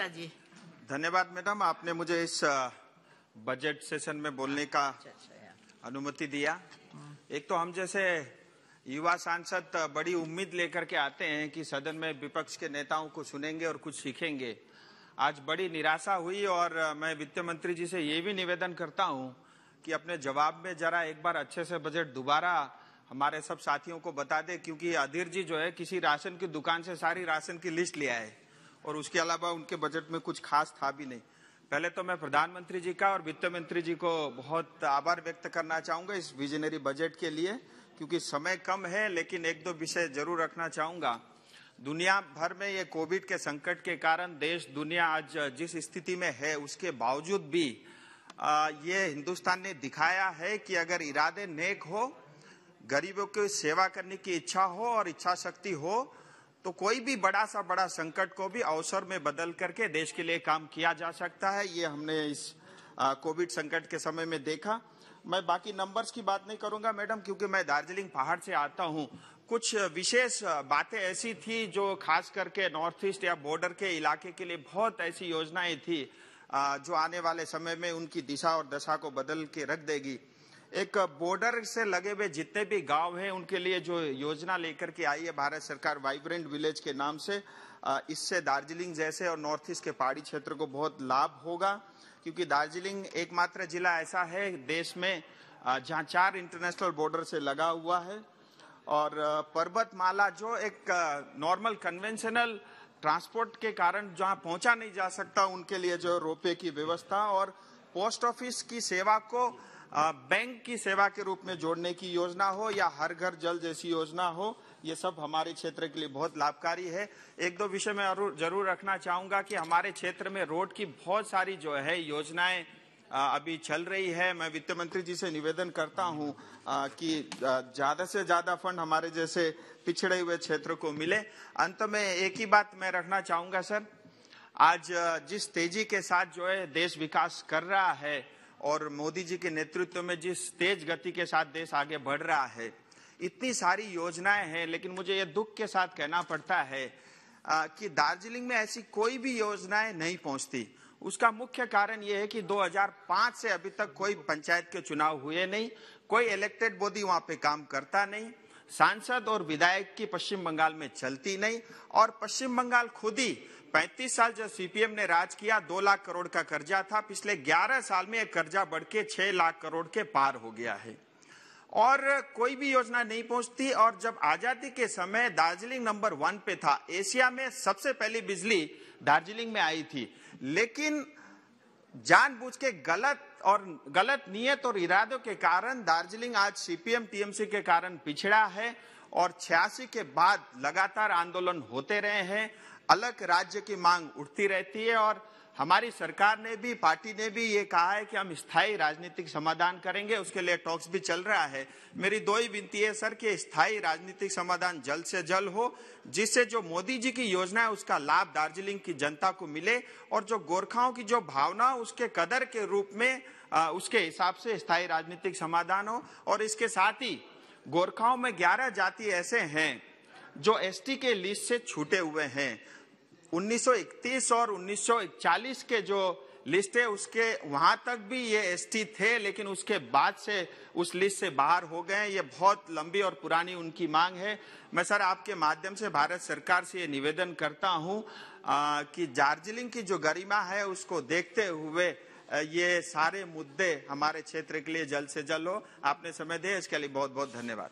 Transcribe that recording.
जी धन्यवाद मैडम, आपने मुझे इस बजट सेशन में बोलने का अनुमति दिया। एक तो हम जैसे युवा सांसद बड़ी उम्मीद लेकर के आते हैं कि सदन में विपक्ष के नेताओं को सुनेंगे और कुछ सीखेंगे। आज बड़ी निराशा हुई और मैं वित्त मंत्री जी से ये भी निवेदन करता हूं कि अपने जवाब में जरा एक बार अच्छे से बजट दोबारा हमारे सब साथियों को बता दे, क्योंकि अधीर जी जो है किसी राशन की दुकान से सारी राशन की लिस्ट ले आए और उसके अलावा उनके बजट में कुछ खास था भी नहीं। पहले तो मैं प्रधानमंत्री जी का और वित्त मंत्री जी को बहुत आभार व्यक्त करना चाहूंगा इस विजनरी बजट के लिए, क्योंकि समय कम है, लेकिन एक दो विषय जरूर रखना चाहूंगा। दुनिया भर में ये कोविड के संकट के कारण देश दुनिया आज जिस स्थिति में है उसके बावजूद भी ये हिंदुस्तान ने दिखाया है कि अगर इरादे नेक हो, गरीबों की सेवा करने की इच्छा हो और इच्छा शक्ति हो तो कोई भी बड़ा सा बड़ा संकट को भी अवसर में बदल करके देश के लिए काम किया जा सकता है। ये हमने इस कोविड संकट के समय में देखा। मैं बाकी नंबर्स की बात नहीं करूंगा मैडम, क्योंकि मैं दार्जिलिंग पहाड़ से आता हूं। कुछ विशेष बातें ऐसी थी जो खास करके नॉर्थ ईस्ट या बॉर्डर के इलाके के लिए बहुत ऐसी योजनाएं थी जो आने वाले समय में उनकी दिशा और दशा को बदल के रख देगी। एक बॉर्डर से लगे हुए जितने भी गांव हैं उनके लिए जो योजना लेकर के आई है भारत सरकार वाइब्रेंट विलेज के नाम से, इससे दार्जिलिंग जैसे और नॉर्थ ईस्ट के पहाड़ी क्षेत्र को बहुत लाभ होगा, क्योंकि दार्जिलिंग एकमात्र जिला ऐसा है देश में जहां 4 इंटरनेशनल बॉर्डर से लगा हुआ है और पर्वतमाला जो एक नॉर्मल कन्वेंशनल ट्रांसपोर्ट के कारण जहां पहुंचा नहीं जा सकता उनके लिए जो रोपवे की व्यवस्था और पोस्ट ऑफिस की सेवा को बैंक की सेवा के रूप में जोड़ने की योजना हो या हर घर जल जैसी योजना हो, ये सब हमारे क्षेत्र के लिए बहुत लाभकारी है। एक दो विषय में जरूर रखना चाहूंगा कि हमारे क्षेत्र में रोड की बहुत सारी जो है योजनाएं अभी चल रही है। मैं वित्त मंत्री जी से निवेदन करता हूं कि ज्यादा से ज्यादा फंड हमारे जैसे पिछड़े हुए क्षेत्र को मिले। अंत में एक ही बात मैं रखना चाहूंगा सर, आज जिस तेजी के साथ जो है देश विकास कर रहा है और मोदी जी के नेतृत्व में जिस तेज गति के साथ देश आगे बढ़ रहा है, इतनी सारी योजनाएं हैं, लेकिन मुझे ये दुख के साथ कहना पड़ता है कि दार्जिलिंग में ऐसी कोई भी योजनाएं नहीं पहुंचती। उसका मुख्य कारण ये है कि 2005 से अभी तक कोई पंचायत के चुनाव हुए नहीं, कोई इलेक्टेड बॉडी वहां पे काम करता नहीं, सांसद और विधायक की पश्चिम बंगाल में चलती नहीं, और पश्चिम बंगाल खुद ही 35 साल जब सीपीएम ने राज किया 2 लाख करोड़ का कर्जा था, पिछले 11 साल में एक कर्जा बढ़ के 6 लाख करोड़ के पार हो गया है और कोई भी योजना नहीं पहुंचती। और जब आजादी के समय दार्जिलिंग नंबर 1 पे था, एशिया में सबसे पहली बिजली दार्जिलिंग में आई थी, लेकिन जानबूझ के गलत नीयत और इरादों के कारण दार्जिलिंग आज सीपीएम टीएमसी के कारण पिछड़ा है और 86 के बाद लगातार आंदोलन होते रहे हैं, अलग राज्य की मांग उठती रहती है और हमारी सरकार ने भी, पार्टी ने भी ये कहा है कि हम स्थायी राजनीतिक समाधान करेंगे, उसके लिए टॉक्स भी चल रहा है। मेरी 2 ही विनती है सर कि स्थायी राजनीतिक समाधान जल्द से जल्द हो, जिससे जो मोदी जी की योजना है उसका लाभ दार्जिलिंग की जनता को मिले और जो गोरखाओं की जो भावना उसके कदर के रूप में उसके हिसाब से स्थायी राजनीतिक समाधान हो। और इसके साथ ही गोरखाओं में 11 जाति ऐसे हैं जो एसटी के लिस्ट से छूटे हुए हैं। 1931 और 1941 के जो लिस्ट है उसके वहां तक भी ये एसटी थे, लेकिन उसके बाद से उस लिस्ट से बाहर हो गए। ये बहुत लंबी और पुरानी उनकी मांग है। मैं सर आपके माध्यम से भारत सरकार से ये निवेदन करता हूं कि दार्जिलिंग की जो गरिमा है उसको देखते हुए ये सारे मुद्दे हमारे क्षेत्र के लिए जल्द से जल्द हो। आपने समय दिया इसके लिए बहुत बहुत धन्यवाद।